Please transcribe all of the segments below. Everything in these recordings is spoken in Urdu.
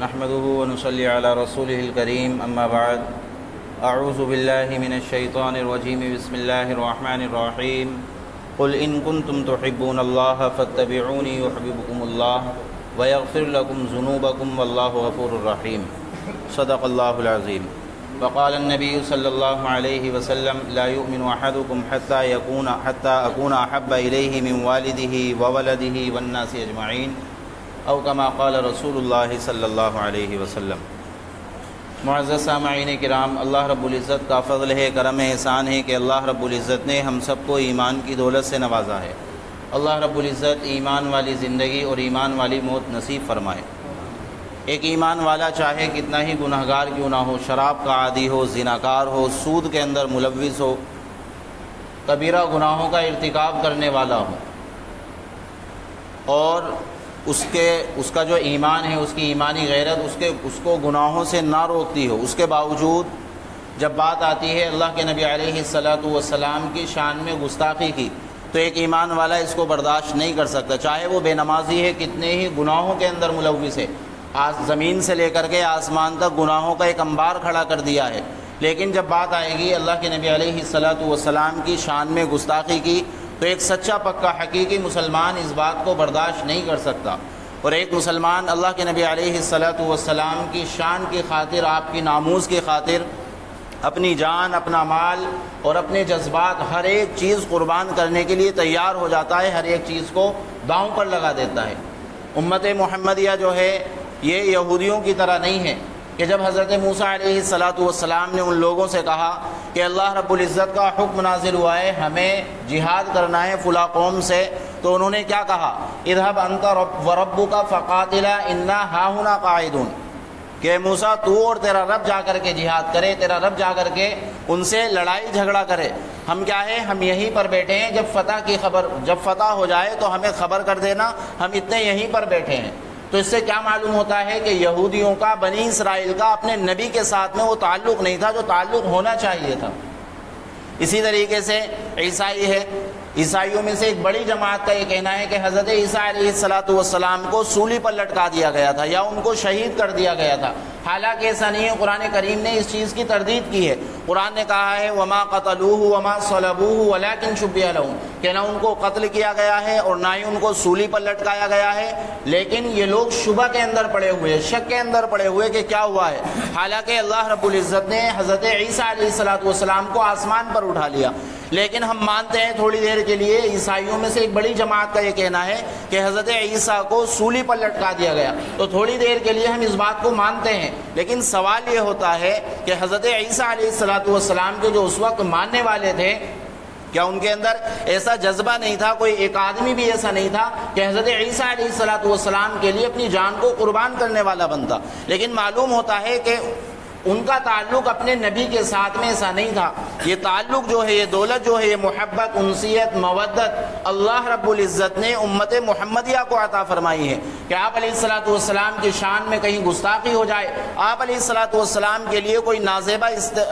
نحمده ونصلي على رسوله الكريم اما بعد اعوذ بالله من الشيطان الرجيم بسم الله الرحمن الرحيم قل ان كنتم تحبون الله فاتبعوني يحببكم الله ويغفر لكم ذنوبكم والله غفور رحيم صدق الله العظيم وقال النبي صلى الله عليه وسلم لا يؤمن احدكم حتى اكون احب اليه من والده وولده والناس اجمعين او کما قال رسول اللہ صلی اللہ علیہ وسلم۔ معزز سامعین کرام، اللہ رب العزت کا فضل ہے، کرم احسان ہے کہ اللہ رب العزت نے ہم سب کو ایمان کی دولت سے نوازا ہے۔ اللہ رب العزت ایمان والی زندگی اور ایمان والی موت نصیب فرمائے۔ ایک ایمان والا چاہے کتنا ہی گنہگار کیوں نہ ہو، شراب کا عادی ہو، زناکار ہو، سود کے اندر ملوث ہو، کبیرہ گناہوں کا ارتکاب کرنے والا ہو، اور اس کا جو ایمان ہے، اس کی ایمانی غیرت اس کو گناہوں سے نہ روکتی ہو، اس کے باوجود جب بات آتی ہے اللہ کے نبی علیہ السلام کی شان میں گستاخی کی، تو ایک ایمان والا اس کو برداشت نہیں کر سکتا، چاہے وہ بے نمازی ہے، کتنے ہی گناہوں کے اندر ملوث ہے، زمین سے لے کر کے آسمان تک گناہوں کا ایک انبار کھڑا کر دیا ہے، لیکن جب بات آئے گی اللہ کے نبی علیہ السلام کی شان میں گستاخی کی، تو ایک سچا پکا حقیقی مسلمان اس بات کو برداشت نہیں کر سکتا۔ اور ایک مسلمان اللہ کے نبی علیہ السلام کی شان کی خاطر، آپ کی ناموس کی خاطر اپنی جان، اپنا مال اور اپنے جذبات، ہر ایک چیز قربان کرنے کے لیے تیار ہو جاتا ہے، ہر ایک چیز کو داؤں پر لگا دیتا ہے۔ امت محمدیہ جو ہے یہ یہودیوں کی طرح نہیں ہے کہ جب حضرت موسیٰ علیہ السلام نے ان لوگوں سے کہا کہ اللہ رب العزت کا حکم نازل ہوا ہے، ہمیں جہاد کرنا ہے فلاں قوم سے، تو انہوں نے کیا کہا؟ اذهب انت وربک فقاتلا انا ہاہنا قاعدون، کہ موسیٰ تو اور تیرا رب جا کر کے جہاد کرے، تیرا رب جا کر کے ان سے لڑائی جھگڑا کرے، ہم کیا ہے، ہم یہیں پر بیٹھے ہیں، جب فتح ہو جائے تو ہمیں خبر کر دینا، ہم اتنے یہیں پر بیٹھے ہیں۔ تو اس سے کیا معلوم ہوتا ہے کہ یہودیوں کا، بنی اسرائیل کا اپنے نبی کے ساتھ میں وہ تعلق نہیں تھا جو تعلق ہونا چاہیے تھا۔ اسی طریقے سے عیسائی ہے، عیسائیوں میں سے ایک بڑی جماعت کا یہ کہنا ہے کہ حضرت عیسیٰ علیہ السلام کو سولی پر لٹکا دیا گیا تھا یا ان کو شہید کر دیا گیا تھا، حالانکہ ایسا نہیں ہے۔ قرآن کریم نے اس چیز کی تردید کی ہے، قرآن نے کہا ہے وما قتلوہ وما صلبوہ ولکن شبہ لہم، کہ نہ ان کو قتل کیا گیا ہے اور نہ ہی ان کو سولی پر لٹکایا گیا ہے، لیکن یہ لوگ شبہ کے اندر پڑے ہوئے، شک کے اندر پڑے ہوئے کہ کیا ہوا ہے، حالانکہ اللہ رب العزت نے حضرت عیسیٰ علیہ السلام کو آسمان پر اٹھا لیا۔ لیکن ہم مانتے ہیں تھوڑی دیر کے لیے، عیسائیوں میں سے ایک بڑی جماعت کا یہ کہنا ہے کہ حضرت عیسیٰ کو سولی پر لٹکا دیا گیا، تو تھوڑی دیر کے لیے ہم اس بات کو مانتے ہیں، لیکن سوال یہ ہوتا ہے کہ حضرت عیسیٰ علیہ السلام کے جو اس وقت ماننے والے تھے، کیا ان کے اندر ایسا جذبہ نہیں تھا، کوئی ایک آدمی بھی ایسا نہیں تھا کہ حضرت عیسیٰ علیہ السلام کے لیے اپنی جان کو قربان کرنے والا بنتا؟ لیکن معلوم ہوتا ہے کہ ان کا تعلق اپنے نبی کے ساتھ میں ایسا نہیں تھا۔ یہ تعلق جو ہے، یہ دولت جو ہے، یہ محبت، انسیت، مودت اللہ رب العزت نے امت محمدیہ کو عطا فرمائی ہے کہ آپ علیہ السلام کی شان میں کہیں گستاخی ہو جائے، آپ علیہ السلام کے لیے کوئی نازیبہ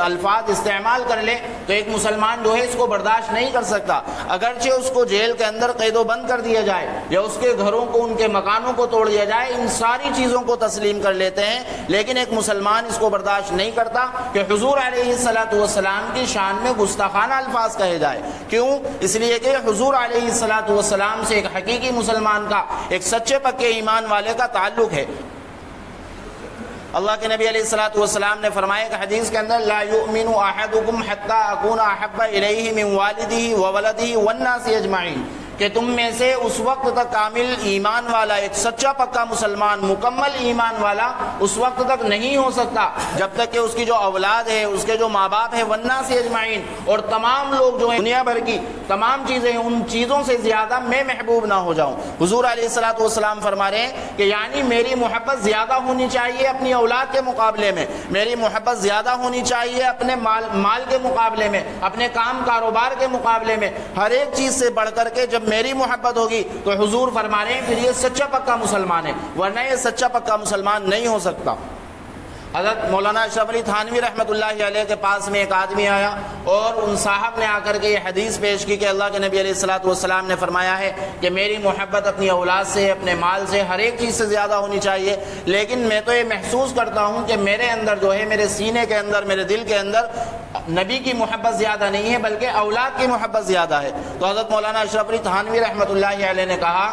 الفاظ استعمال کر لے، تو ایک مسلمان جو ہے اس کو برداشت نہیں کر سکتا، اگرچہ اس کو جیل کے اندر قید و بند کر دیا جائے یا اس کے گھروں کو، ان کے مکانوں کو توڑ دیا جائے، ان ساری چیزوں کو تسلیم کر لیتے ہیں، لیکن ایک مسلمان اس کو برداشت نہیں کرتا کہ حضور علیہ السلام کی شان میں گستاخانہ الفاظ کہے جائے۔ کیوں؟ اس لیے کہ حضور علیہ السلام سے ایک حقیقی مسلمان کا، ایک سچے پکے ایمان والے کا تعلق ہے۔ اللہ کے نبی علیہ السلام نے فرمایا کہ حدیث کے اندر لا یؤمن احدکم حتی اکون احب الیہ من والدہ وولدہ والناس اجمعین، کہ تم میں سے اس وقت تک کامل ایمان والا، ایک سچا پکا مسلمان، مکمل ایمان والا اس وقت تک نہیں ہو سکتا جب تک کہ اس کی جو اولاد ہے، اس کے جو ماں باپ ہے، والناس اجمعین، اور تمام لوگ جو ہیں، دنیا بھر کی تمام چیزیں ہیں، ان چیزوں سے زیادہ میں محبوب نہ ہو جاؤں۔ حضور علیہ السلام فرما رہے ہیں کہ یعنی میری محبت زیادہ ہونی چاہیے اپنی اولاد کے مقابلے میں، میری محبت زیادہ ہونی چاہیے اپنے مال کے مقابلے میں، اپنے کام کاروبار کے مقابلے میں، ہر ایک چیز سے بڑھ کر کے جب میری محبت ہوگی تو حضور فرما رہے ہیں پھر یہ سچا پکا مسلمان ہے، ورنہ یہ سچا پکا مسلمان نہیں ہو سکتا۔ حضرت مولانا اشرف علی تھانوی رحمۃ اللہ علیہ کے پاس میں ایک آدمی آیا اور ان صاحب نے آ کر کے یہ حدیث پیش کی کہ اللہ کے نبی علیہ الصلوۃ والسلام نے فرمایا ہے کہ میری محبت اپنی اولاد سے، اپنے مال سے، ہر ایک چیز سے زیادہ ہونی چاہیے، لیکن میں تو یہ محسوس کرتا ہوں کہ میرے اندر جو ہے، میرے سینے کے اندر، میرے دل کے اندر نبی کی محبت زیادہ نہیں ہے بلکہ اولاد کی محبت زیادہ ہے۔ تو حضرت مولانا اشرف علی تھانوی رحمۃ اللہ علیہ نے کہا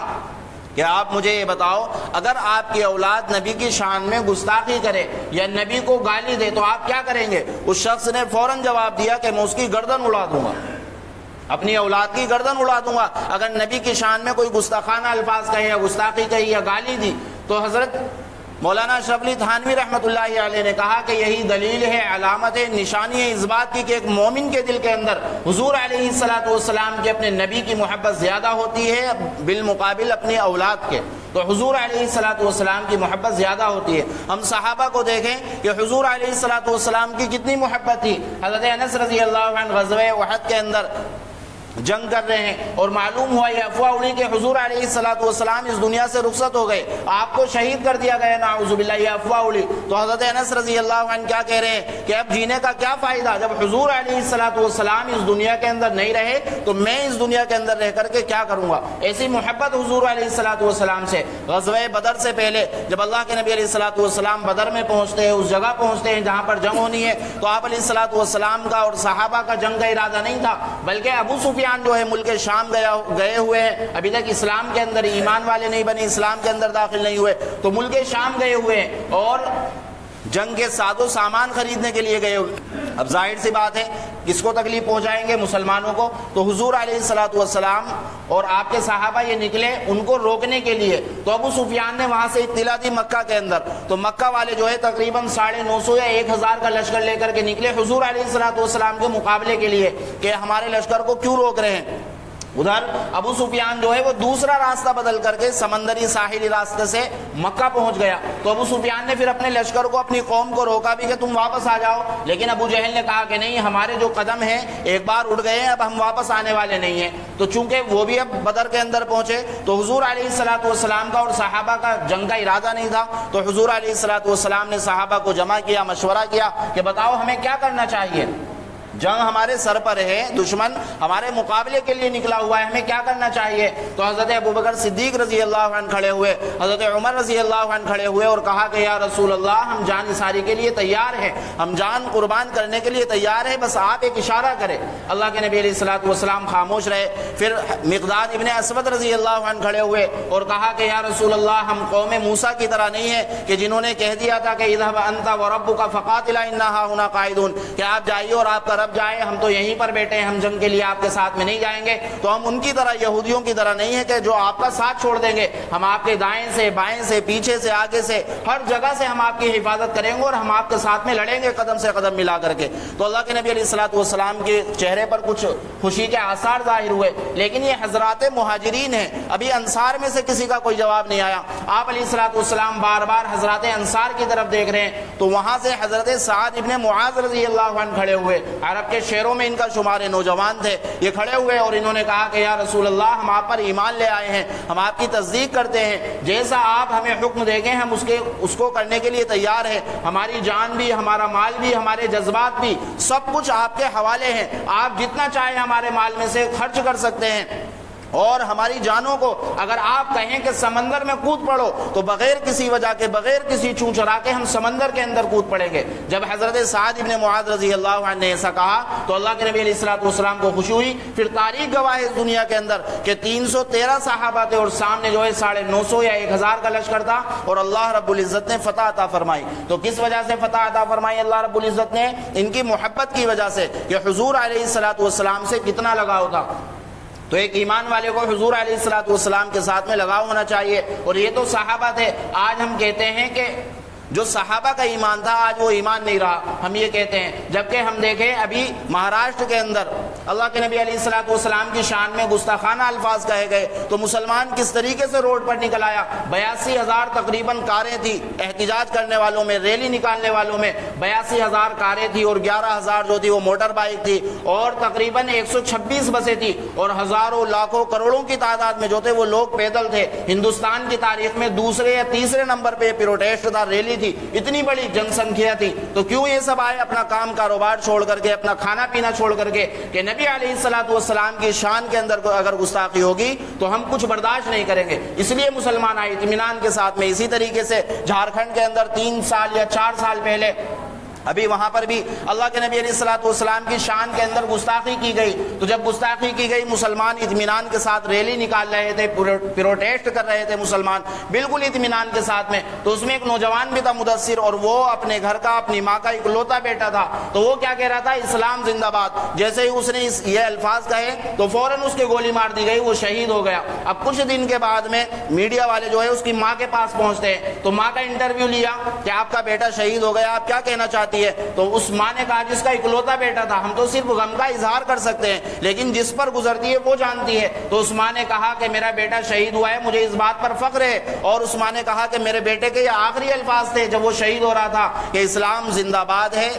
کہ آپ مجھے یہ بتاؤ، اگر آپ کی اولاد نبی کی شان میں گستاخی کرے یا نبی کو گالی دے تو آپ کیا کریں گے؟ اس شخص نے فوراً جواب دیا کہ میں اس کی گردن اڑا دوں گا، اپنی اولاد کی گردن اڑا دوں گا اگر نبی کی شان میں کوئی گستاخانہ الفاظ کہے یا گستاخی کہی یا گالی دی۔ تو حضرت مولانا اشرف علی تھانوی رحمۃ اللہ علیہ نے کہا کہ یہی دلیل ہے، علامت ہے، نشانی ہے اس بات کی کہ ایک مومن کے دل کے اندر حضور علیہ الصلوۃ والسلام کے اپنے نبی کی محبت زیادہ ہوتی ہے بالمقابل اپنی اولاد کے۔ تو حضور علیہ الصلوۃ والسلام کی محبت زیادہ ہوتی ہے۔ ہم صحابہ کو دیکھیں کہ حضور علیہ الصلوۃ والسلام کی کتنی محبت تھی۔ حضرت انس رضی اللہ عنہ غزوہ احد کے اندر جنگ کر رہے ہیں اور معلوم ہوا یہ افواہ اڑی کہ حضور علیہ الصلوۃ والسلام اس دنیا سے رخصت ہو گئے، آپ کو شہید کر دیا گیا، نعوذ باللہ، یہ افواہ اڑی۔ تو حضرت انس رضی اللہ عنہ کیا کہہ رہے ہیں کہ اب جینے کا کیا فائدہ، جب حضور علیہ الصلوۃ والسلام اس دنیا کے اندر نہیں رہے تو میں اس دنیا کے اندر رہ کر کے کیا کروں گا۔ ایسی محبت حضور علیہ الصلوۃ والسلام سے۔ غزوہ بدر سے پہلے جب اللہ کے نبی علیہ الصلوۃ والسلام بدر میں پہنچتے ہیں، اس جگہ پہنچتے ہیں جہاں پر جنگ ہونی ہے، تو آپ علیہ الصلوۃ والسلام کا اور صحابہ کا جنگ کا ارادہ نہیں تھا، بلکہ ابو سفیان جو ہے ملک شام گئے ہوئے ہیں، ابھی تک اسلام کے اندر ایمان والے نہیں بنے، اسلام کے اندر داخل نہیں ہوئے، تو ملک شام گئے ہوئے ہیں اور جنگ کے ساز و سامان خریدنے کے لیے گئے ہوئے۔ اب ظاہر سی بات ہے کس کو تکلیف پہنچائیں گے؟ مسلمانوں کو۔ تو حضور علیہ الصلوۃ والسلام اور آپ کے صحابہ یہ نکلے ان کو روکنے کے لیے، تو ابو سفیان نے وہاں سے اطلاع دی مکہ کے اندر، تو مکہ والے جو ہے تقریباً 950 یا 1000 کا لشکر لے کر کے نکلے حضور علیہ الصلوۃ والسلام کے مقابلے کے لیے کہ ہمارے لشکر کو کیوں روک رہے ہیں۔ ادھر ابو سفیان جو ہے وہ دوسرا راستہ بدل کر کے سمندری ساحلی راستے سے مکہ پہنچ گیا۔ تو ابو سفیان نے پھر اپنے لشکر کو، اپنی قوم کو روکا بھی کہ تم واپس آ جاؤ، لیکن ابو جہل نے کہا کہ نہیں، ہمارے جو قدم ہیں ایک بار اڑ گئے ہیں، اب ہم واپس آنے والے نہیں ہیں۔ تو چونکہ وہ بھی اب بدر کے اندر پہنچے تو حضور علیہ الصلوۃ والسلام کا اور صحابہ کا جنگ کا ارادہ نہیں تھا، تو حضور علیہ الصلوۃ والسلام نے صحابہ کو جمع کیا، مشورہ کیا کہ بتاؤ ہمیں کیا کرنا چاہیے، جنگ ہمارے سر پر ہے، دشمن ہمارے مقابلے کے لیے نکلا ہوا ہے، ہمیں کیا کرنا چاہیے۔ تو حضرت ابوبکر صدیق رضی اللہ عنہ کھڑے ہوئے، حضرت عمر رضی اللہ عنہ کھڑے ہوئے اور کہا کہ یا رسول اللہ، ہم جان نثاری کے لیے تیار ہیں، ہم جان قربان کرنے کے لیے تیار ہیں، بس آپ ایک اشارہ کریں۔ اللہ کے نبی علیہ الصلوۃ والسلام خاموش رہے۔ پھر مقداد ابن اسود رضی اللہ عنہ کھڑے ہوئے اور کہا کہ یا رسول اللہ، ہم قوم موسیٰ کی طرح نہیں ہیں کہ جنہوں نے کہہ دیا تھا کہ اذهب انت وربک فقاتلا انا هاهنا قاعدون، کہ آپ جائیے اور آپ کا رب جائے، ہم تو یہیں پر بیٹھے ہیں، ہم جنگ کے لیے آپ کے ساتھ میں نہیں جائیں گے۔ تو ہم ان کی طرح، یہودیوں کی طرح نہیں ہے کہ جو آپ کا ساتھ چھوڑ دیں گے، ہم آپ کے دائیں سے، بائیں سے، پیچھے سے، آگے سے، ہر جگہ سے ہم آپ کی حفاظت کریں گے اور ہم آپ کے ساتھ میں لڑیں گے قدم سے قدم ملا کر کے۔ تو اللہ کے نبی علیہ الصلوۃ والسلام کے چہرے پر کچھ خوشی کے آثار ظاہر ہوئے، لیکن یہ حضرات مہاجرین ہیں، ابھی انصار میں سے کسی کا کوئی جواب نہیں آیا۔ آپ علیہ الصلوۃ والسلام بار بار حضرات انصار کی طرف دیکھ رہے ہیں، تو وہاں سے حضرت سعد ابن معاذ رضی اللہ عنہ کھڑے ہوئے، عرب کے شیروں میں ان کا شمار نوجوان تھے، یہ کھڑے ہوئے اور انہوں نے کہا کہ یا رسول اللہ، ہم آپ پر ایمان لے آئے ہیں، ہم آپ کی تصدیق کرتے ہیں، جیسا آپ ہمیں حکم دیں گے ہم اس کو کرنے کے لیے تیار ہیں، ہماری جان بھی، ہمارا مال بھی، ہمارے جذبات بھی، سب کچھ آپ کے حوالے ہیں، آپ جتنا چاہیں ہمارے مال میں سے خرچ کر سکتے ہیں، اور ہماری جانوں کو اگر آپ کہیں کہ سمندر میں کود پڑو تو بغیر کسی وجہ کے، بغیر کسی چوں چرا کے ہم سمندر کے اندر کود پڑیں گے۔ جب حضرت سعد ابن معاذ رضی اللہ عنہ نے ایسا کہا تو اللہ کے نبی علیہ الصلوۃ والسلام کو خوشی ہوئی۔ پھر تاریخ گواہ ہے اس دنیا کے اندر کہ 313 صحابہ تھے اور سامنے جو ہے 950 یا 1000 کا لشکر تھا، اور اللہ رب العزت نے فتح عطا فرمائی۔ تو کس وجہ سے فتح عطا فرمائی اللہ رب العزت نے؟ ان کی محبت کی وجہ سے، کہ حضور علیہ الصلوۃ والسلام سے کتنا لگاؤ تھا۔ تو ایک ایمان والے کو حضور علیہ الصلوۃ والسلام کے ساتھ میں لگاؤ ہونا چاہیے، اور یہ تو صحابہ تھے۔ آج ہم کہتے ہیں کہ جو صحابہ کا ایمان تھا آج وہ ایمان نہیں رہا، ہم یہ کہتے ہیں، جبکہ ہم دیکھیں ابھی مہاراشٹر کے اندر اللہ کے نبی علیہ الصلوۃ والسلام کی شان میں گستاخانہ الفاظ کہے گئے تو مسلمان کس طریقے سے روڈ پر نکل آیا. 82,000 تقریباً کاریں تھی احتجاج کرنے والوں میں, ریلی نکالنے والوں میں 82,000 کاریں تھی اور 11,000 جو تھی وہ موٹر بائک تھی اور تقریباً 126 بسیں تھی اور ہزاروں لاکھوں کروڑوں کی تعداد میں جو تھے وہ لوگ پیدل تھے. ہندوستان کی تاریخ میں دوسرے یا تیسرے نمبر پہ پروٹیسٹ تھا, ریلی تھی, اتنی بڑی جن سنکھیا تھی. تو کیوں یہ سب آئے اپنا کام کاروبار چھوڑ کر کے, اپنا کھانا پینا چھوڑ کر کے, کہ نبی علیہ الصلوۃ والسلام کی شان کے اندر اگر گستاخی ہوگی تو ہم کچھ برداشت نہیں کریں گے. اس لیے مسلمان آئے اطمینان کے ساتھ میں. اسی طریقے سے جھارکھنڈ کے اندر 3 سال یا 4 سال پہلے ابھی وہاں پر بھی اللہ کے نبی علیہ الصلوۃ والسلام کی شان کے اندر گستاخی کی گئی. تو جب گستاخی کی گئی مسلمان اطمینان کے ساتھ ریلی نکال رہے تھے, پروٹیسٹ کر رہے تھے مسلمان بالکل اطمینان کے ساتھ میں. تو اس میں ایک نوجوان بھی تھا مدثر, اور وہ اپنے گھر کا اپنی ماں کا اکلوتا بیٹا تھا. تو وہ کیا کہہ رہا تھا, اسلام زندہ باد. جیسے ہی اس نے یہ الفاظ کہے تو فوراً اس کے گولی مار دی گئی, وہ شہید ہو گیا. اب کچھ دن کے بعد میں میڈیا والے جو ہے اس کی ماں کے پاس پہنچتے ہیں تو ماں کا انٹرویو لیا کہ آپ کا بیٹا شہید ہو گیا, آپ کیا کہنا چاہتی ہے. تو اس ماں نے کہا جس کا اکلوتا بیٹا تھا ہم تو صرف غم کا اظہار کر سکتے ہیں, لیکن جس پر گزرتی ہے وہ جانتی ہے. تو اس ماں نے کہا کہ میرا بیٹا شہید ہوا ہے, مجھے اس بات پر فخر ہے. اور اس ماں نے کہا کہ میرے بیٹے کے یہ آخری الفاظ تھے جب وہ شہید ہو رہا تھا کہ اسلام زندہ باد ہے,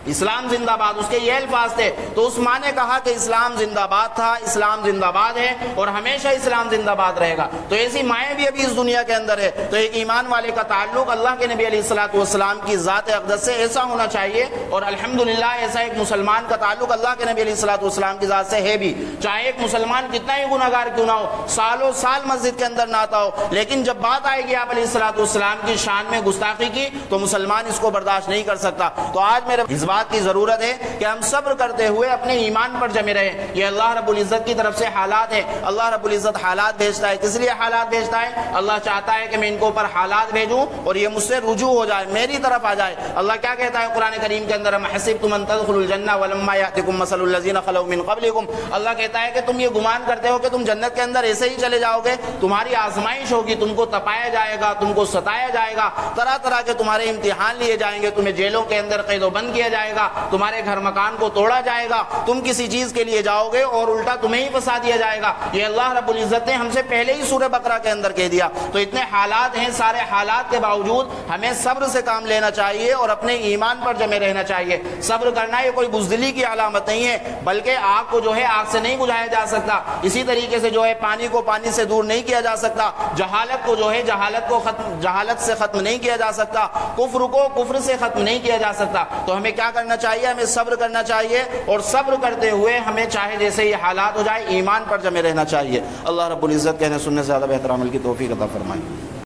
اسلام زندہ باد, اس کے یہ الفاظ تھے. تو اس ماں نے کہا کہ اسلام زندہ باد تھا, اسلام زندہ باد ہے اور ہمیشہ اسلام زندہ باد رہے گا. تو ایسی مائیں بھی ابھی اس دنیا کے اندر ہے. تو ایک ایمان والے کا تعلق اللہ کے نبی علیہ الصلوۃ والسلام کی ذات اقدس سے ایسا ہونا چاہیے, اور الحمدللہ ایسا ایک مسلمان کا تعلق اللہ کے نبی علیہ الصلوۃ والسلام کی ذات سے ہے بھی. چاہے ایک مسلمان کتنا ہی گناہگار کیوں نہ ہو, سالوں سال مسجد کے اندر نہ آتا ہو, لیکن جب بات آئے گی آپ علیہ الصلوۃ والسلام کی شان میں گستاخی کی تو مسلمان اس کو برداشت نہیں کر سکتا. تو آج میرے اس بات کی ضرورت ہے کہ ہم صبر کرتے ہوئے اپنے ایمان پر جمے رہیں. یہ اللہ رب العزت کی طرف سے حالات ہیں. اللہ رب العزت حالات بھیجتا ہے, کس لیے حالات بھیجتا ہے؟ اللہ چاہتا ہے کہ میں ان کو اوپر حالات بھیجوں اور یہ مجھ سے رجوع ہو جائے, میری طرف آ جائے. اللہ کیا کہتا ہے قرآن کریم کے اندر, حسبتم ان تدخلوا الجنہ ولما یأتکم مثل الذین خلوا من قبلکم. اللہ کہتا ہے کہ تم یہ گمان کرتے ہو کہ تم جنت کے اندر ایسے ہی چلے جاؤ گے. تمہاری آزمائش ہوگی, تم کو تپایا جائے گا, تم کو ستایا جائے گا, طرح طرح کے تمہارے امتحان لیے جائیں گے, تمہیں جیلوں کے اندر قید و بند کیا جائے گا, تمہارے گھر مکان کو توڑا جائے گا, تم کسی چیز کے لیے جاؤ گے اور الٹا تمہیں ہی پھنسا دیا جائے گا. یہ اللہ رب العزت نے ہم سے پہلے ہی سورہ بقرہ کے اندر کہہ دیا. تو اتنے حالات ہیں, سارے حالات کے باوجود ہمیں صبر سے کام لینا چاہیے اور اپنے ایمان پر جمے رہنا چاہیے. صبر کرنا یہ کوئی بزدلی کی علامت نہیں ہے, بلکہ آگ کو جو ہے آگ سے نہیں بجھایا جا سکتا. اسی طریقے سے جو ہے پانی کو پانی سے دور نہیں کیا جا سکتا, جہالت کو جو ہے جہالت سے ختم نہیں کیا جا سکتا, کفر کو کفر سے ختم نہیں کیا جا سکتا. تو ہمیں کیا کرنا چاہیے, ہمیں صبر کرنا چاہیے, اور صبر کرتے ہوئے ہمیں چاہے جیسے یہ حالات ہو جائے ایمان پر جمے رہنا چاہیے. اللہ رب العزت کہنے سننے سے زیادہ بہتر عمل کی توفیق عطا فرمائے.